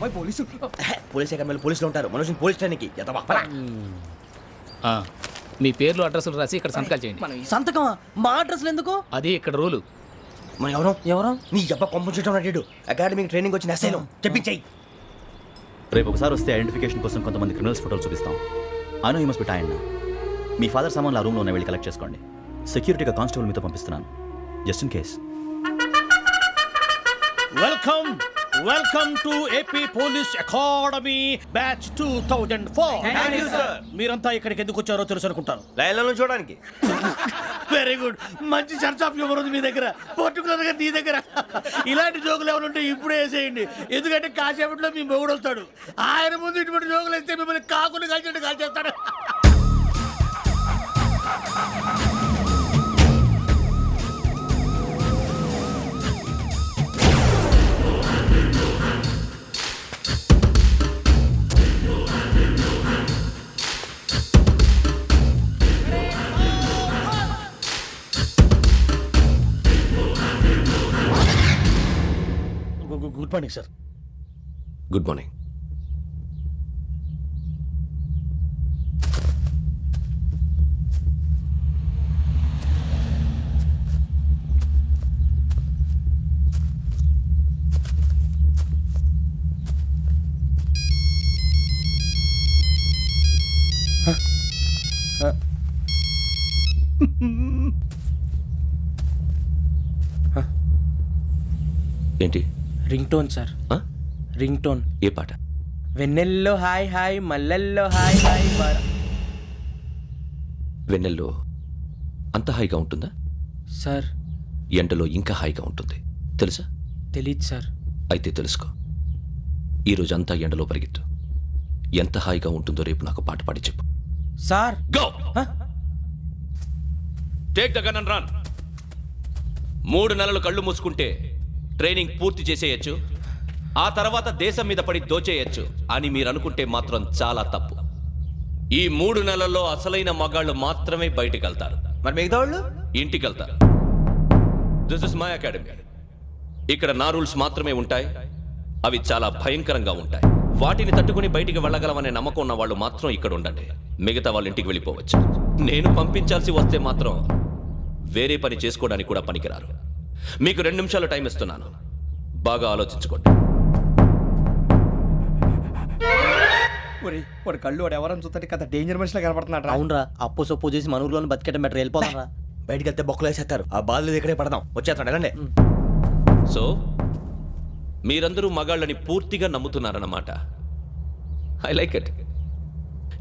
బాబాయ్ police. Police అకాడమీలో పోలీసులు ఉంటారు. మనోజ్ పోలీస్ ట్రైనింగ్కి మీ పేర్లు అడ్రస్లు రాసి ఇక్కడ సంతకాలు చేయండి. సంతకమా? మా అడ్రస్లు ఎందుకు? అది ఇక్కడ రూలు. మన ఎవరు నీ అబ్బా పంపించడం అడిగాడు. అకాడమిక్ ట్రైనింగ్ వచ్చిన అసైలం చెప్పించాయి. రేపు ఒకసారి వస్తే ఐడెంటిఫికేషన్ కోసం కొంతమంది క్రిమినల్స్ ఫోటోలు చూపిస్తాం. I know you must be tired now. Me father సామాన్లు ఆ రూమ్లో ఉన్న వెళ్ళి కలెక్ట్ చేసుకోండి. సెక్యూరిటీగా కానిస్టేబుల్ మీతో పంపిస్తున్నాను, just in case. Welcome to AP police academy batch 2004. మీరంతా ఇక్కడికి ఎందుకు వచ్చారో తెలుసు అనుకుంటాను. లైన్లను చూడడానికి. Very good. మంచి చర్చ్ ఆఫ్ హ్యూమర్ ఉంది మీ దగ్గర, పర్టికులర్ గా నీ దగ్గర. ఇలాంటి జోకులు ఎవరు ఉంటే ఇప్పుడే వేసేయండి. ఎందుకంటే కాసేపట్లో మీ మొగుడు వస్తాడు. ఆయన ముందు ఇటువంటి జోకులు వేస్తే మిమ్మల్ని కాకుని కాల్చేట్టు కాల్చేస్తాడు. Good morning sir. Good morning. ఏంటి? Ring tone sir. Ring tone. ఏ పాట? వెన్నెల్లో హాయ్ హాయ్, మల్లెల్లో హాయ్ హాయ్. వెన్నెల్లో అంత హాయిగా ఉంటుందా సార్? ఎండలో ఇంకా హాయిగా ఉంటుంది తెలుసా? తెలీదు సార్. అయితే తెలుసుకో. ఈరోజు అంతా ఎండలో పరిగెత్తు. ఎంత హాయిగా ఉంటుందో రేపు నాకు పాట పాడి చెప్పు. Sir go. Take the gun and run. 3 నెలలు కళ్ళు మూసుకుంటే ట్రైనింగ్ పూర్తి చేసేయచ్చు, ఆ తర్వాత దేశం మీద పడి దోచేయచ్చు అని మీరు అనుకుంటే మాత్రం చాలా తప్పు. ఈ 3 నెలల్లో అసలైన మగాళ్ళు మాత్రమే బయటికి వెళ్తారు. మరి మిగతా వాళ్ళు ఇంటికి వెళ్తారు. This is my academy. ఇక్కడ నా రూల్స్ మాత్రమే ఉంటాయి. అవి చాలా భయంకరంగా ఉంటాయి. వాటిని తట్టుకుని బయటికి వెళ్ళగలమనే నమ్మకం ఉన్న వాళ్ళు మాత్రం ఇక్కడ ఉండండి. మిగతా వాళ్ళు ఇంటికి వెళ్ళిపోవచ్చు. నేను పంపించాల్సి వస్తే మాత్రం వేరే పని చేసుకోవడానికి కూడా పనికిరారు. మీకు 2 నిమిషాలు టైం ఇస్తున్నాను, బాగా ఆలోచించుకోండి. వాడు కళ్ళు వాడు ఎవరైనా చూస్తే కదా డేంజర్ మనిషిలో కనపడుతున్నాడు. అవునరా, అప్పు సొప్పు చేసి మన ఊర్లో బతికేట బెటర్. వెళ్ళిపోతారా? బయటికి వెళ్తే బొక్కలు వేసేస్తారు. ఆ బాధలు ఇక్కడే పడదాం. వచ్చేస్తాడు వెళ్ళండి. సో మీరందరూ మగాళ్ళని పూర్తిగా నమ్ముతున్నారన్నమాట. I like it.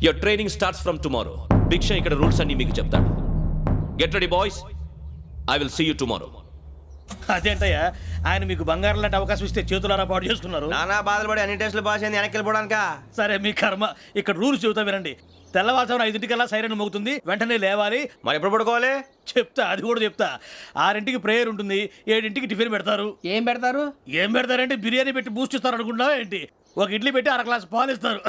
Your training starts from tomorrow. Bhiksha ఇక్కడ రూల్స్ అన్ని మీకు చెప్తాడు. Get ready boys, I will see you tomorrow. అదేంటయ్యా, ఆయన మీకు బంగారం లాంటి అవకాశం ఇస్తే చేతులారా పాటు చేసుకున్నారు. నానా బాధలు పడి అన్ని టెస్టులు పాస్ అయింది, వెనక్కి వెళ్ళిపోవడానికా? సరే మీ కర్మ. ఇక్కడ రూల్స్ చెబుతా వినండి. తెల్లవారుజామున 5 సైరన్ మోగుతుంది, వెంటనే లేవాలి. మరి ఎప్పుడు పడుకోవాలి? చెప్తా, అది కూడా చెప్తా. 6 ప్రేయర్ ఉంటుంది, 7 టిఫిన్ పెడతారు. ఏం పెడతారు? ఏం పెడతారంటే బిర్యానీ పెట్టి బూస్ట్ ఇస్తారు అనుకుంటున్నావా ఏంటి? ఒక ఇడ్లీ పెట్టి 1 గ్లాస్ పాలు ఇస్తారు.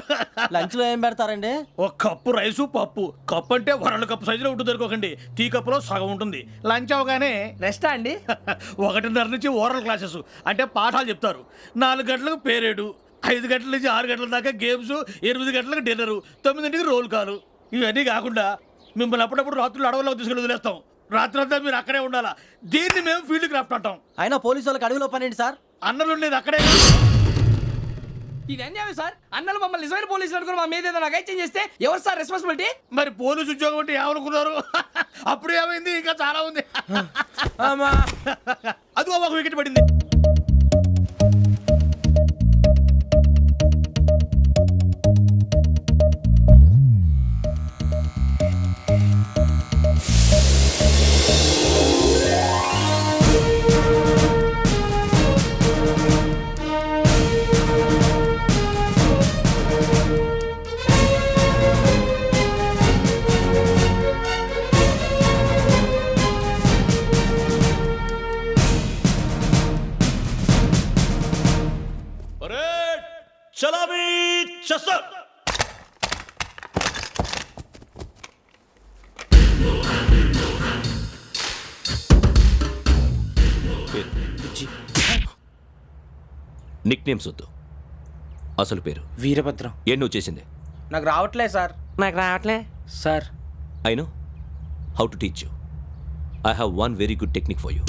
లంచ్ లో ఏం పెడతారండి? 1 కప్పు రైసు పప్పు. కప్పు అంటే 1/2 కప్పు సైజులో ఉంటుంది అనుకోకండి. టీ కప్పులో సగం ఉంటుంది. లంచ్ అవగానే రెస్టా అండి? 1:30 నుంచి ఓరల్ క్లాసెస్ అంటే పాఠాలు చెప్తారు. 4 గంటలకు పేరేడు, 5 గంటల నుంచి 6 గంటల దాకా గేమ్స్, 8 గంటలకు డిన్నరు, 9 రోల్ కాలు. ఇవన్నీ కాకుండా మిమ్మల్ని అప్పుడప్పుడు రాత్రులు అడవుల్లో తీసుకెళ్ళి వదిలేస్తాం. రాత్రి అంతా మీరు అక్కడే ఉండాలా. దీన్ని మేము ఫీల్డ్ క్రాఫ్ట్ అంటాం. అయినా పోలీసు వాళ్ళకి అడవిలో పనేంటి సార్? అన్నలు ఉండేది అక్కడే. ఇది అన్యాయం సార్. అన్నలు మమ్మల్ని నిజమైన పోలీసులు అనుకుని మా మీద ఏదైనా అగైత్యం చేస్తే ఎవరు సార్ రెస్పాన్సిబిలిటీ? మరి పోలీసు ఉద్యోగం అంటే ఏమనుకున్నారు? అప్పుడు ఏమైంది? ఇంకా చాలా ఉంది. అదిగో ఒక వికెట్ పడింది. చలామీ చస్టర్. నిక్ నేమ్స్ వద్దు, అసలు పేరు వీరభద్రం. ఏం నువ్వు చేసింది? నాకు రావట్లే సార్. నాకు రావట్లే sir. I know how to teach you. I have one very good technique for you.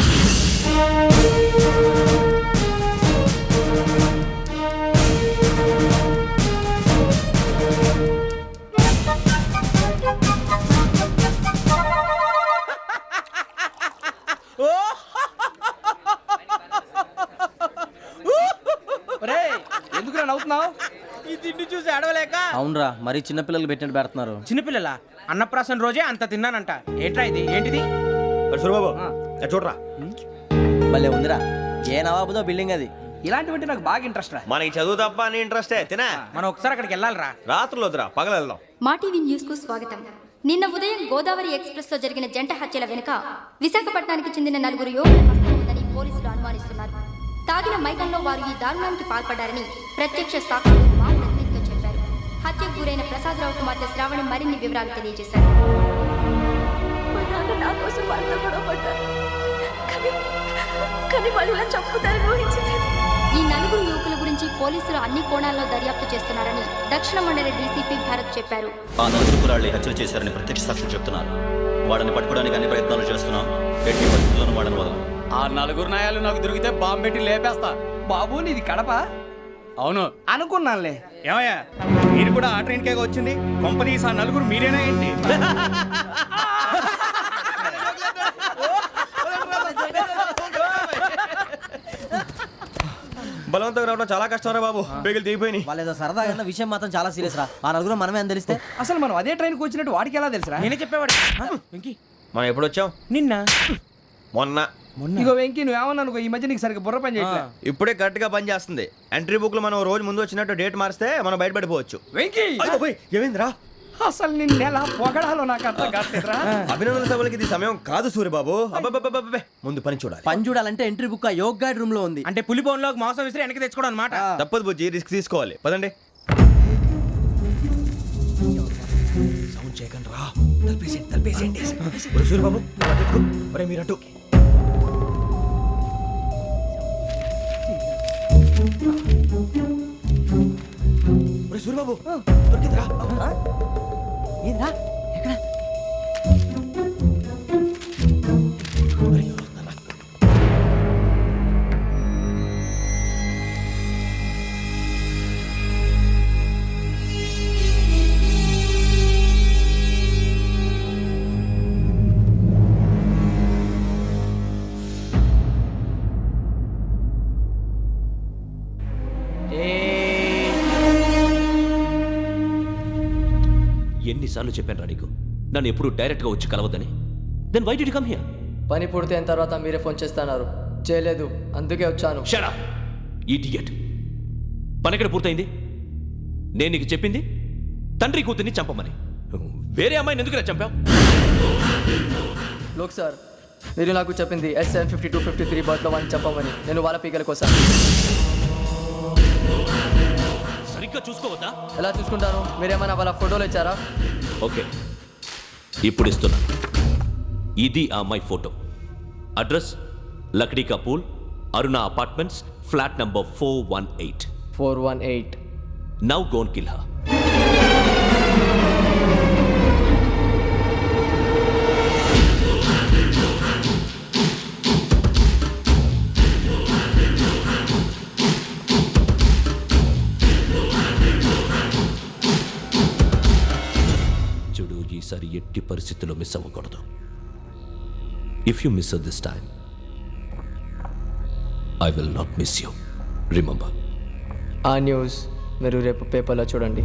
ఎందుకు నవ్వుతున్నావు? ఈ తిండి చూసి అడవలేక. అవునరా మరీ చిన్నపిల్లలు పెట్టినట్టు పెడుతున్నారు. చిన్నపిల్లల అన్నప్రాసన రోజే అంత తిన్నానంట. ఏంట్రా ఇది? ఏంటిది? సూరిబాబు చూడరా, భలే ఉందిరా. ఏ నవాబుదో బిల్డింగ్ అది. ఇలాంటివంటే నాకు బాగా ఇంట్రెస్ట్ రా. మనకి చదువు తప్ప అని ఇంట్రెస్టే తినా. మనం ఒకసారి అక్కడికి వెళ్ళాలిరా. రాత్రులు వద్దురా, పగలు వెళ్దాం. మా టీవీ న్యూస్ కు స్వాగతం. నిన్న ఉదయం గోదావరి ఎక్స్ప్రెస్ లో జరిగిన జంట హత్యల వెనుక విశాఖపట్నానికి చెందిన 4 యువకుల హస్తం ఉందని పోలీసులు అనుమానిస్తున్నారు. తాగిన మైకంలో వారు ఈ దారుణానికి పాల్పడ్డారని ప్రత్యక్ష సాక్షులు మా ప్రతినిధితో చెప్పారు. హత్యకు గురైన ప్రసాదరావు కుమార్తె శ్రావణి మరిన్ని వివరాలు తెలియజేశారు. మా నాన్న నా కోసం వాళ్ళతో గొడవ పడ్డారు. కానీ వాళ్ళు ఇలా చంపుతారని ఊహించలేదు. ఈ 4 యువకుల గురించి పోలీసులు అన్ని కోణాల్లో దర్యాప్తు చేస్తున్నారని దక్షిణ మండలి డీసీపీ భరత్ చెప్పారు. ఆ 4 కుర్రాళ్ళు హత్యలు చేశారని ప్రత్యక్ష సాక్షులు చెప్తున్నారు. వాళ్ళని పట్టుకోవడానికి అన్ని ప్రయత్నాలు చేస్తున్నాం. ఎట్టి పరిస్థితుల్లోనూ వాళ్ళని వదలం. ఆ 4 నాయాలు నాకు దొరికితే బాంబు పెట్టి లేపేస్తా. బాబు నీది కడప? అవును అనుకున్నానులే. ఏమయ్యా మీరు కూడా ఆ ట్రైన్ కేగా వచ్చింది? కంపెనీస్ ఆ 4 మీరేనా ఏంటి? బలవంతంగా రావడం చాలా కష్టం రా బాబు. బేగులు దిగిపోయినాయి. వాళ్ళు ఏదో సరదాగా అన్న విషయం మాత్రం చాలా సీరియస్ రా. ఆ 4 మనమే అని తెలిస్తే అసలు మనం అదే ట్రైన్కి వచ్చినట్టు వాడికి ఎలా తెలుసురా? నేనే చెప్పేవాడు. వెంకీ మనం ఎప్పుడు వచ్చాం? నిన్న మొన్న. ఇగో వెంకీ నువ్వేమన్నా అనుకో, ఈ మధ్య నీకు సరిగ్గా బుర్ర పని చేయట్లే. ఇప్పుడే కరెక్ట్ గా పని చేస్తుంది. ఎంట్రీ బుక్ లో మనం రోజు ముందు వచ్చినట్టు డేట్ మారిస్తే మనం బయటపడిపోవచ్చు. వెంకీ ఏమైందిరా? అసలు నిన్ను ఎలా పొగడాలో నాకు అర్థం కాట్లేదురా. అభినందన సభలకి ఇది సమయం కాదు సూర్యబాబు. అబ్బబ్బబ్బబ్బబ్బే, ముందు పని చూడాలి. పని చూడాలంటే ఎంట్రీ బుక్ ఆ యోగ్ గైడ్ రూమ్ లో ఉంది. అంటే పులి బోన్లోకి మాంసం విసిరి వెనక్కి తెచ్చుకోవడం అనమాట. తప్పదు బుజ్జి, రిస్క్ తీసుకోవాలి. పదండి. సూర్యబాబు మీరటు. సూర్యబాబు దొరికిందిరా. ఏంద్రా ఎక్కడ? ఎన్నిసార్లు చెప్పాను రా నీకు నన్ను ఎప్పుడు డైరెక్ట్గా వచ్చి కలవద్దని? Then why did you come here? పని పూర్తయిన తర్వాత మీరే ఫోన్ చేస్తున్నారు. చేయలేదు, అందుకే వచ్చాను. Shut up idiot. పని ఎక్కడ పూర్తయింది? నేను నీకు చెప్పింది తండ్రి కూతుర్ని చంపమని. వేరే అమ్మాయిని ఎందుకు చంపావు? లోక్ సార్, మీరు నాకు చెప్పింది SN 5253 బర్త్లో వాడిని చెప్పమని. నేను వాళ్ళ పీకల కోసం. సరిగ్గా చూసుకోవద్దా? ఎలా చూసుకుంటాను? మీరేమైనా వాళ్ళ ఫోటోలు ఇచ్చారా? ఓకే, ఇప్పుడు ఇస్తున్నా. ఇది ఆ అమ్మాయి photo. Address Lakdi ka pool, Aruna apartments, flat number 418. 418. Now go and kill her. ఈసారి ఎట్టి పరిస్థితుల్లో మిస్ అవ్వకూడదు. If you miss this time I will not miss you. Remember. ఆ న్యూస్ మీరు రేపు పేపర్లో చూడండి.